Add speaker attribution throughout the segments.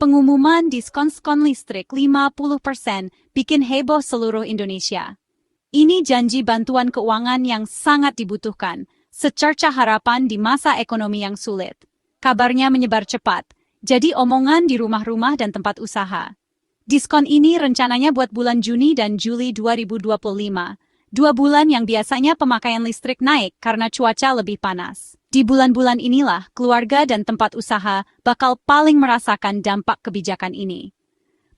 Speaker 1: Pengumuman diskon listrik 50% bikin heboh seluruh Indonesia. Ini janji bantuan keuangan yang sangat dibutuhkan, secerca harapan di masa ekonomi yang sulit. Kabarnya menyebar cepat, jadi omongan di rumah-rumah dan tempat usaha. Diskon ini rencananya buat bulan Juni dan Juli 2025, 2 bulan yang biasanya pemakaian listrik naik karena cuaca lebih panas. Di bulan-bulan inilah, keluarga dan tempat usaha bakal paling merasakan dampak kebijakan ini.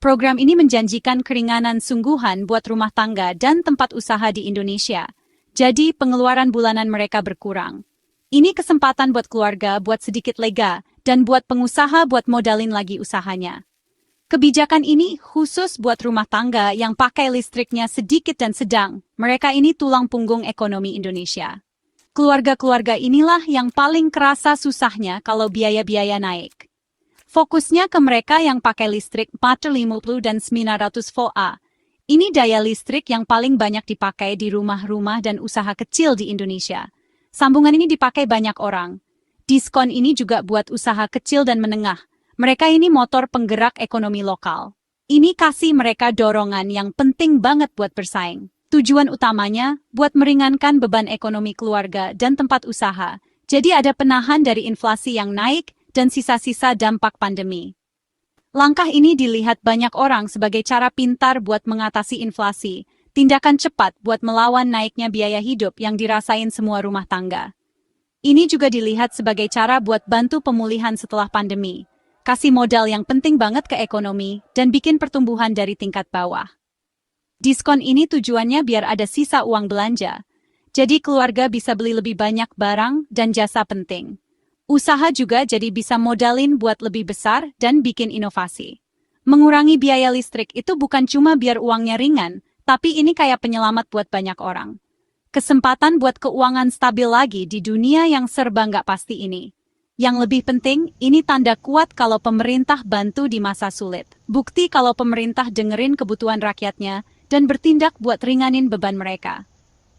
Speaker 1: Program ini menjanjikan keringanan sungguhan buat rumah tangga dan tempat usaha di Indonesia. Jadi pengeluaran bulanan mereka berkurang. Ini kesempatan buat keluarga buat sedikit lega dan buat pengusaha buat modalin lagi usahanya. Kebijakan ini khusus buat rumah tangga yang pakai listriknya sedikit dan sedang. Mereka ini tulang punggung ekonomi Indonesia. Keluarga-keluarga inilah yang paling kerasa susahnya kalau biaya-biaya naik. Fokusnya ke mereka yang pakai listrik 450 dan 900 VA. Ini daya listrik yang paling banyak dipakai di rumah-rumah dan usaha kecil di Indonesia. Sambungan ini dipakai banyak orang. Diskon ini juga buat usaha kecil dan menengah. Mereka ini motor penggerak ekonomi lokal. Ini kasih mereka dorongan yang penting banget buat bersaing. Tujuan utamanya buat meringankan beban ekonomi keluarga dan tempat usaha. Jadi ada penahan dari inflasi yang naik dan sisa-sisa dampak pandemi. Langkah ini dilihat banyak orang sebagai cara pintar buat mengatasi inflasi, tindakan cepat buat melawan naiknya biaya hidup yang dirasain semua rumah tangga. Ini juga dilihat sebagai cara buat bantu pemulihan setelah pandemi, kasih modal yang penting banget ke ekonomi, dan bikin pertumbuhan dari tingkat bawah. Diskon ini tujuannya biar ada sisa uang belanja, jadi keluarga bisa beli lebih banyak barang dan jasa penting. Usaha juga jadi bisa modalin buat lebih besar dan bikin inovasi. Mengurangi biaya listrik itu bukan cuma biar uangnya ringan, tapi ini kayak penyelamat buat banyak orang. Kesempatan buat keuangan stabil lagi di dunia yang serba nggak pasti ini. Yang lebih penting, ini tanda kuat kalau pemerintah bantu di masa sulit. Bukti kalau pemerintah dengerin kebutuhan rakyatnya dan bertindak buat ringanin beban mereka.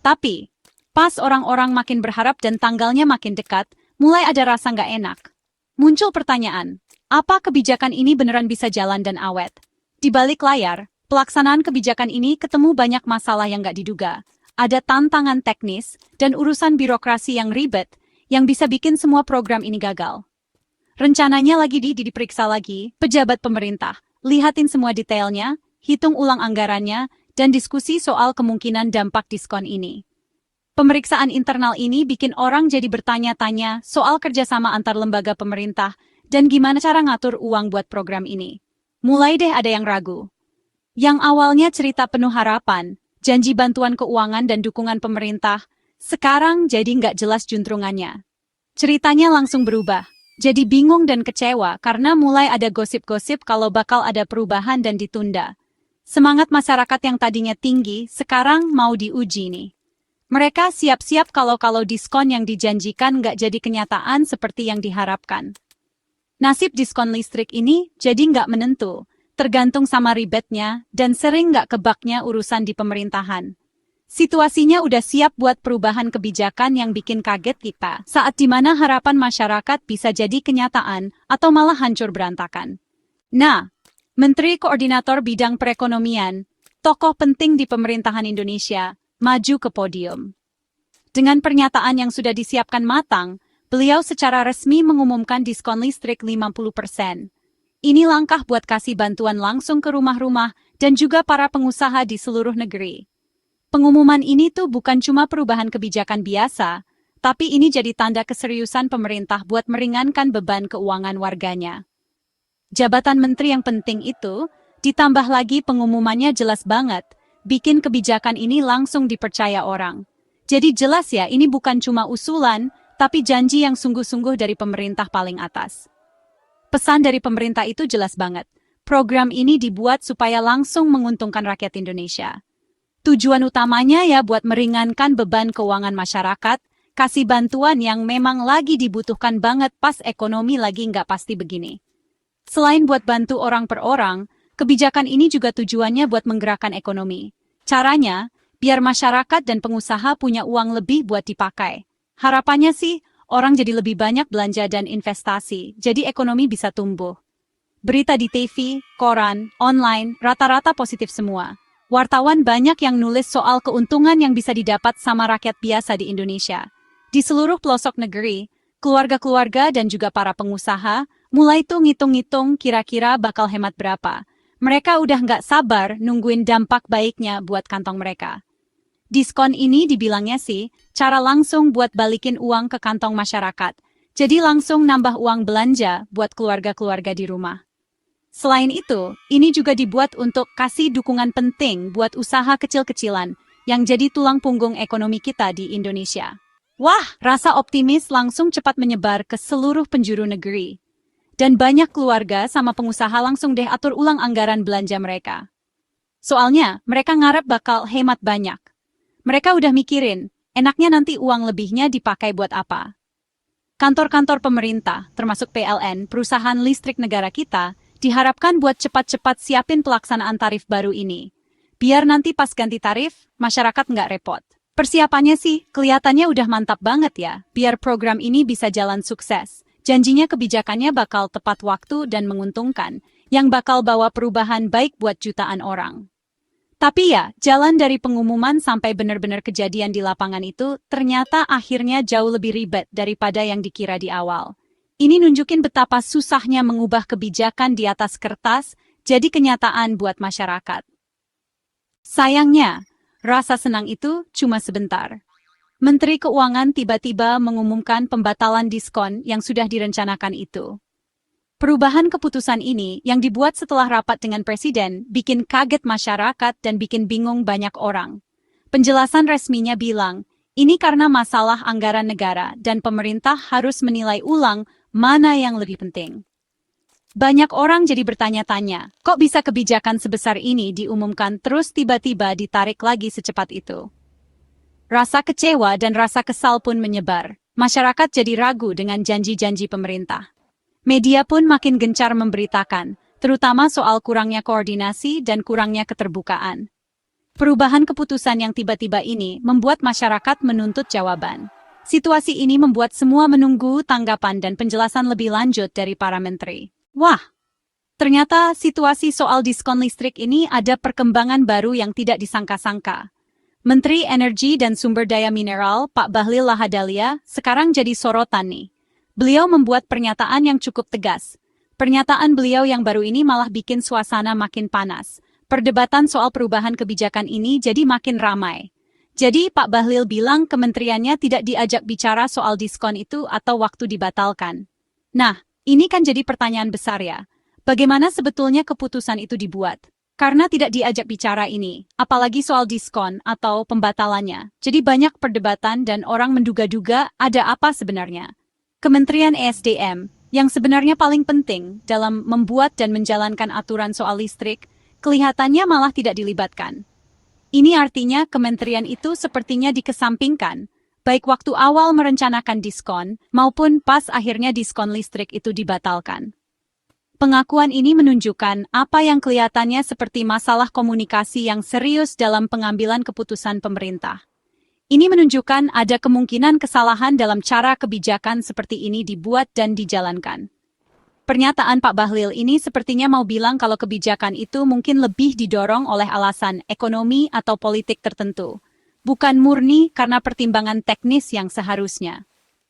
Speaker 1: Tapi, pas orang-orang makin berharap dan tanggalnya makin dekat, mulai ada rasa nggak enak. Muncul pertanyaan, apa kebijakan ini beneran bisa jalan dan awet? Di balik layar, pelaksanaan kebijakan ini ketemu banyak masalah yang nggak diduga. Ada tantangan teknis dan urusan birokrasi yang ribet yang bisa bikin semua program ini gagal. Rencananya lagi diperiksa lagi pejabat pemerintah, lihatin semua detailnya, hitung ulang anggarannya, dan diskusi soal kemungkinan dampak diskon ini. Pemeriksaan internal ini bikin orang jadi bertanya-tanya soal kerjasama antar lembaga pemerintah dan gimana cara ngatur uang buat program ini. Mulai deh ada yang ragu. Yang awalnya cerita penuh harapan, janji bantuan keuangan dan dukungan pemerintah, sekarang jadi nggak jelas juntrungannya. Ceritanya langsung berubah. Jadi bingung dan kecewa karena mulai ada gosip-gosip kalau bakal ada perubahan dan ditunda. Semangat masyarakat yang tadinya tinggi, sekarang mau diuji nih. Mereka siap-siap kalau diskon yang dijanjikan nggak jadi kenyataan seperti yang diharapkan. Nasib diskon listrik ini jadi nggak menentu, tergantung sama ribetnya dan sering nggak kebaknya urusan di pemerintahan. Situasinya udah siap buat perubahan kebijakan yang bikin kaget kita, saat dimana harapan masyarakat bisa jadi kenyataan atau malah hancur berantakan. Nah, Menteri Koordinator Bidang Perekonomian, tokoh penting di pemerintahan Indonesia, maju ke podium. Dengan pernyataan yang sudah disiapkan matang, beliau secara resmi mengumumkan diskon listrik 50%. Ini langkah buat kasih bantuan langsung ke rumah-rumah dan juga para pengusaha di seluruh negeri. Pengumuman ini tuh bukan cuma perubahan kebijakan biasa, tapi ini jadi tanda keseriusan pemerintah buat meringankan beban keuangan warganya. Jabatan menteri yang penting itu, ditambah lagi pengumumannya jelas banget, bikin kebijakan ini langsung dipercaya orang. Jadi jelas ya, ini bukan cuma usulan, tapi janji yang sungguh-sungguh dari pemerintah paling atas. Pesan dari pemerintah itu jelas banget. Program ini dibuat supaya langsung menguntungkan rakyat Indonesia. Tujuan utamanya ya buat meringankan beban keuangan masyarakat, kasih bantuan yang memang lagi dibutuhkan banget pas ekonomi lagi nggak pasti begini. Selain buat bantu orang per orang, kebijakan ini juga tujuannya buat menggerakkan ekonomi. Caranya, biar masyarakat dan pengusaha punya uang lebih buat dipakai. Harapannya sih, orang jadi lebih banyak belanja dan investasi, jadi ekonomi bisa tumbuh. Berita di TV, koran, online, rata-rata positif semua. Wartawan banyak yang nulis soal keuntungan yang bisa didapat sama rakyat biasa di Indonesia. Di seluruh pelosok negeri, keluarga-keluarga dan juga para pengusaha mulai tuh ngitung-ngitung kira-kira bakal hemat berapa. Mereka udah nggak sabar nungguin dampak baiknya buat kantong mereka. Diskon ini dibilangnya sih cara langsung buat balikin uang ke kantong masyarakat. Jadi langsung nambah uang belanja buat keluarga-keluarga di rumah. Selain itu, ini juga dibuat untuk kasih dukungan penting buat usaha kecil-kecilan yang jadi tulang punggung ekonomi kita di Indonesia. Wah, rasa optimis langsung cepat menyebar ke seluruh penjuru negeri. Dan banyak keluarga sama pengusaha langsung deh atur ulang anggaran belanja mereka. Soalnya, mereka ngarep bakal hemat banyak. Mereka udah mikirin, enaknya nanti uang lebihnya dipakai buat apa. Kantor-kantor pemerintah, termasuk PLN, perusahaan listrik negara kita, diharapkan buat cepat-cepat siapin pelaksanaan tarif baru ini. Biar nanti pas ganti tarif, masyarakat nggak repot. Persiapannya sih, kelihatannya udah mantap banget ya, biar program ini bisa jalan sukses. Janjinya kebijakannya bakal tepat waktu dan menguntungkan, yang bakal bawa perubahan baik buat jutaan orang. Tapi ya, jalan dari pengumuman sampai benar-benar kejadian di lapangan itu ternyata akhirnya jauh lebih ribet daripada yang dikira di awal. Ini nunjukin betapa susahnya mengubah kebijakan di atas kertas jadi kenyataan buat masyarakat. Sayangnya, rasa senang itu cuma sebentar. Menteri Keuangan tiba-tiba mengumumkan pembatalan diskon yang sudah direncanakan itu. Perubahan keputusan ini yang dibuat setelah rapat dengan Presiden bikin kaget masyarakat dan bikin bingung banyak orang. Penjelasan resminya bilang, ini karena masalah anggaran negara dan pemerintah harus menilai ulang mana yang lebih penting. Banyak orang jadi bertanya-tanya, kok bisa kebijakan sebesar ini diumumkan terus tiba-tiba ditarik lagi secepat itu? Rasa kecewa dan rasa kesal pun menyebar. Masyarakat jadi ragu dengan janji-janji pemerintah. Media pun makin gencar memberitakan, terutama soal kurangnya koordinasi dan kurangnya keterbukaan. Perubahan keputusan yang tiba-tiba ini membuat masyarakat menuntut jawaban. Situasi ini membuat semua menunggu tanggapan dan penjelasan lebih lanjut dari para menteri. Wah, ternyata situasi soal diskon listrik ini ada perkembangan baru yang tidak disangka-sangka. Menteri Energi dan Sumber Daya Mineral, Pak Bahlil Lahadalia, sekarang jadi sorotan nih. Beliau membuat pernyataan yang cukup tegas. Pernyataan beliau yang baru ini malah bikin suasana makin panas. Perdebatan soal perubahan kebijakan ini jadi makin ramai. Jadi Pak Bahlil bilang kementeriannya tidak diajak bicara soal diskon itu atau waktu dibatalkan. Nah, ini kan jadi pertanyaan besar ya. Bagaimana sebetulnya keputusan itu dibuat? Karena tidak diajak bicara ini, apalagi soal diskon atau pembatalannya. Jadi banyak perdebatan dan orang menduga-duga ada apa sebenarnya. Kementerian ESDM, yang sebenarnya paling penting dalam membuat dan menjalankan aturan soal listrik, kelihatannya malah tidak dilibatkan. Ini artinya kementerian itu sepertinya dikesampingkan, baik waktu awal merencanakan diskon maupun pas akhirnya diskon listrik itu dibatalkan. Pengakuan ini menunjukkan apa yang kelihatannya seperti masalah komunikasi yang serius dalam pengambilan keputusan pemerintah. Ini menunjukkan ada kemungkinan kesalahan dalam cara kebijakan seperti ini dibuat dan dijalankan. Pernyataan Pak Bahlil ini sepertinya mau bilang kalau kebijakan itu mungkin lebih didorong oleh alasan ekonomi atau politik tertentu, bukan murni karena pertimbangan teknis yang seharusnya.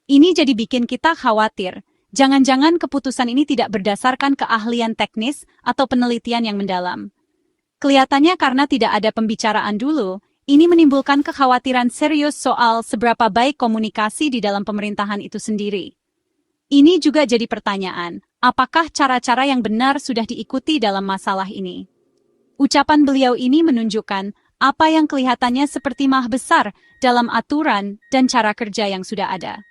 Speaker 1: Ini jadi bikin kita khawatir, jangan-jangan keputusan ini tidak berdasarkan keahlian teknis atau penelitian yang mendalam. Kelihatannya karena tidak ada pembicaraan dulu, ini menimbulkan kekhawatiran serius soal seberapa baik komunikasi di dalam pemerintahan itu sendiri. Ini juga jadi pertanyaan, apakah cara-cara yang benar sudah diikuti dalam masalah ini? Ucapan beliau ini menunjukkan apa yang kelihatannya seperti maha besar dalam aturan dan cara kerja yang sudah ada.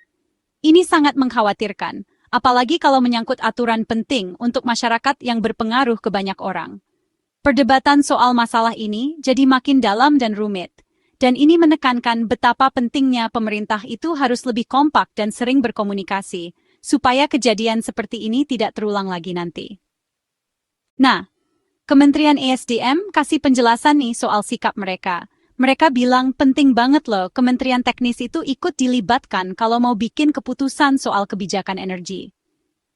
Speaker 1: Ini sangat mengkhawatirkan, apalagi kalau menyangkut aturan penting untuk masyarakat yang berpengaruh ke banyak orang. Perdebatan soal masalah ini jadi makin dalam dan rumit, dan ini menekankan betapa pentingnya pemerintah itu harus lebih kompak dan sering berkomunikasi, supaya kejadian seperti ini tidak terulang lagi nanti. Nah, Kementerian ESDM kasih penjelasan nih soal sikap mereka. Mereka bilang penting banget loh Kementerian Teknis itu ikut dilibatkan kalau mau bikin keputusan soal kebijakan energi.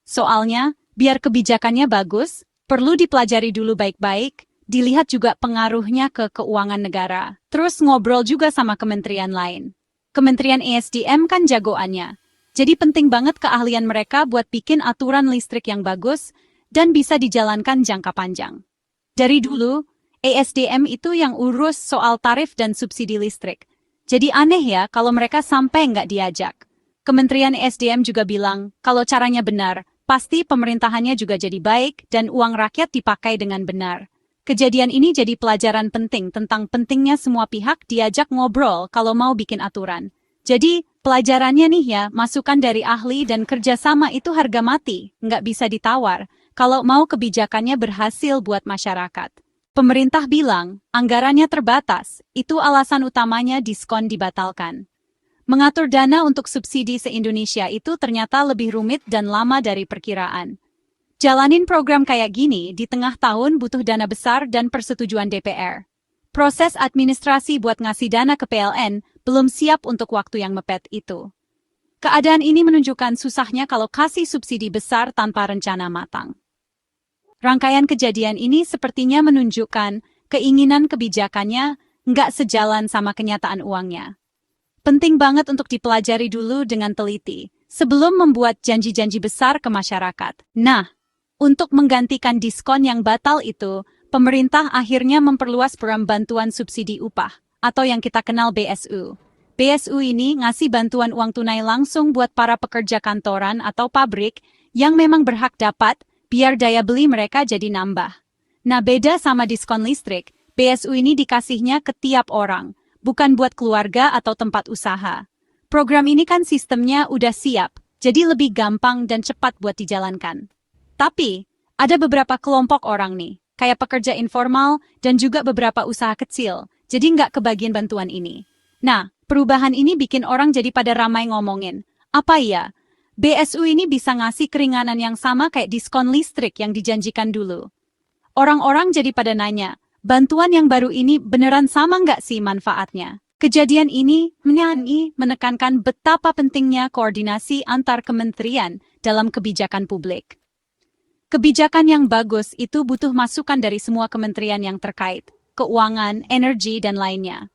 Speaker 1: Soalnya, Biar kebijakannya bagus, perlu dipelajari dulu baik-baik, dilihat juga pengaruhnya ke keuangan negara. Terus ngobrol juga sama kementerian lain. Kementerian ESDM kan jagoannya. Jadi penting banget keahlian mereka buat bikin aturan listrik yang bagus dan bisa dijalankan jangka panjang. Dari dulu, ESDM itu yang urus soal tarif dan subsidi listrik. Jadi aneh ya kalau mereka sampai nggak diajak. Kementerian ESDM juga bilang kalau caranya benar, pasti pemerintahannya juga jadi baik dan uang rakyat dipakai dengan benar. Kejadian ini jadi pelajaran penting tentang pentingnya semua pihak diajak ngobrol kalau mau bikin aturan. Jadi, pelajarannya nih ya, masukan dari ahli dan kerjasama itu harga mati, nggak bisa ditawar, kalau mau kebijakannya berhasil buat masyarakat. Pemerintah bilang, anggarannya terbatas, itu alasan utamanya diskon dibatalkan. Mengatur dana untuk subsidi se-Indonesia itu ternyata lebih rumit dan lama dari perkiraan. Jalanin program kayak gini di tengah tahun butuh dana besar dan persetujuan DPR. Proses administrasi buat ngasih dana ke PLN belum siap untuk waktu yang mepet itu. Keadaan ini menunjukkan susahnya kalau kasih subsidi besar tanpa rencana matang. Rangkaian kejadian ini sepertinya menunjukkan keinginan kebijakannya nggak sejalan sama kenyataan uangnya. Penting banget untuk dipelajari dulu dengan teliti, sebelum membuat janji-janji besar ke masyarakat. Nah, untuk menggantikan diskon yang batal itu, pemerintah akhirnya memperluas program bantuan subsidi upah, atau yang kita kenal BSU. BSU ini ngasih bantuan uang tunai langsung buat para pekerja kantoran atau pabrik yang memang berhak dapat, biar daya beli mereka jadi nambah. Nah, beda sama diskon listrik, BSU ini dikasihnya ke tiap orang, bukan buat keluarga atau tempat usaha. Program ini kan sistemnya udah siap, jadi lebih gampang dan cepat buat dijalankan. Tapi, ada beberapa kelompok orang nih, kayak pekerja informal dan juga beberapa usaha kecil, jadi nggak kebagian bantuan ini. Nah, perubahan ini bikin orang jadi pada ramai ngomongin, apa iya, BSU ini bisa ngasih keringanan yang sama kayak diskon listrik yang dijanjikan dulu? Orang-orang jadi pada nanya, bantuan yang baru ini beneran sama nggak sih manfaatnya? Kejadian ini menekankan betapa pentingnya koordinasi antar kementerian dalam kebijakan publik. Kebijakan yang bagus itu butuh masukan dari semua kementerian yang terkait, keuangan, energi, dan lainnya.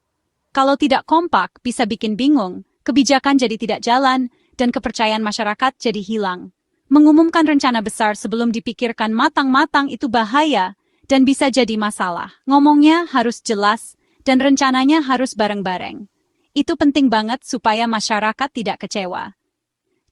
Speaker 1: Kalau tidak kompak, bisa bikin bingung, kebijakan jadi tidak jalan, dan kepercayaan masyarakat jadi hilang. Mengumumkan rencana besar sebelum dipikirkan matang-matang itu bahaya, dan bisa jadi masalah. Ngomongnya harus jelas, dan rencananya harus bareng-bareng. Itu penting banget supaya masyarakat tidak kecewa.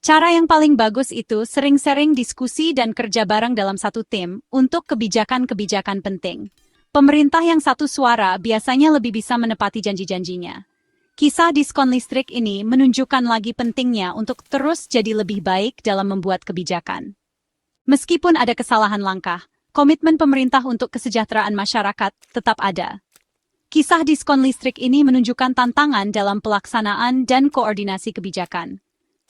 Speaker 1: Cara yang paling bagus itu sering-sering diskusi dan kerja bareng dalam satu tim untuk kebijakan-kebijakan penting. Pemerintah yang satu suara biasanya lebih bisa menepati janji-janjinya. Kisah diskon listrik ini menunjukkan lagi pentingnya untuk terus jadi lebih baik dalam membuat kebijakan. Meskipun ada kesalahan langkah, komitmen pemerintah untuk kesejahteraan masyarakat tetap ada. Kisah diskon listrik ini menunjukkan tantangan dalam pelaksanaan dan koordinasi kebijakan.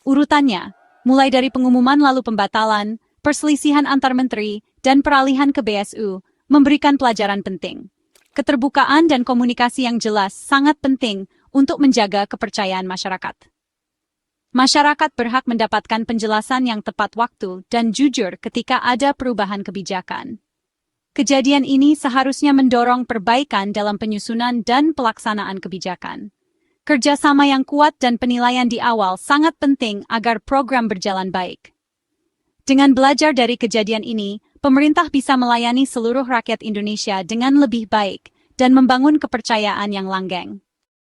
Speaker 1: Urutannya, mulai dari pengumuman lalu pembatalan, perselisihan antar menteri, dan peralihan ke BSU, memberikan pelajaran penting. Keterbukaan dan komunikasi yang jelas sangat penting untuk menjaga kepercayaan masyarakat. Masyarakat berhak mendapatkan penjelasan yang tepat waktu dan jujur ketika ada perubahan kebijakan. Kejadian ini seharusnya mendorong perbaikan dalam penyusunan dan pelaksanaan kebijakan. Kerjasama yang kuat dan penilaian di awal sangat penting agar program berjalan baik. Dengan belajar dari kejadian ini, pemerintah bisa melayani seluruh rakyat Indonesia dengan lebih baik dan membangun kepercayaan yang langgeng.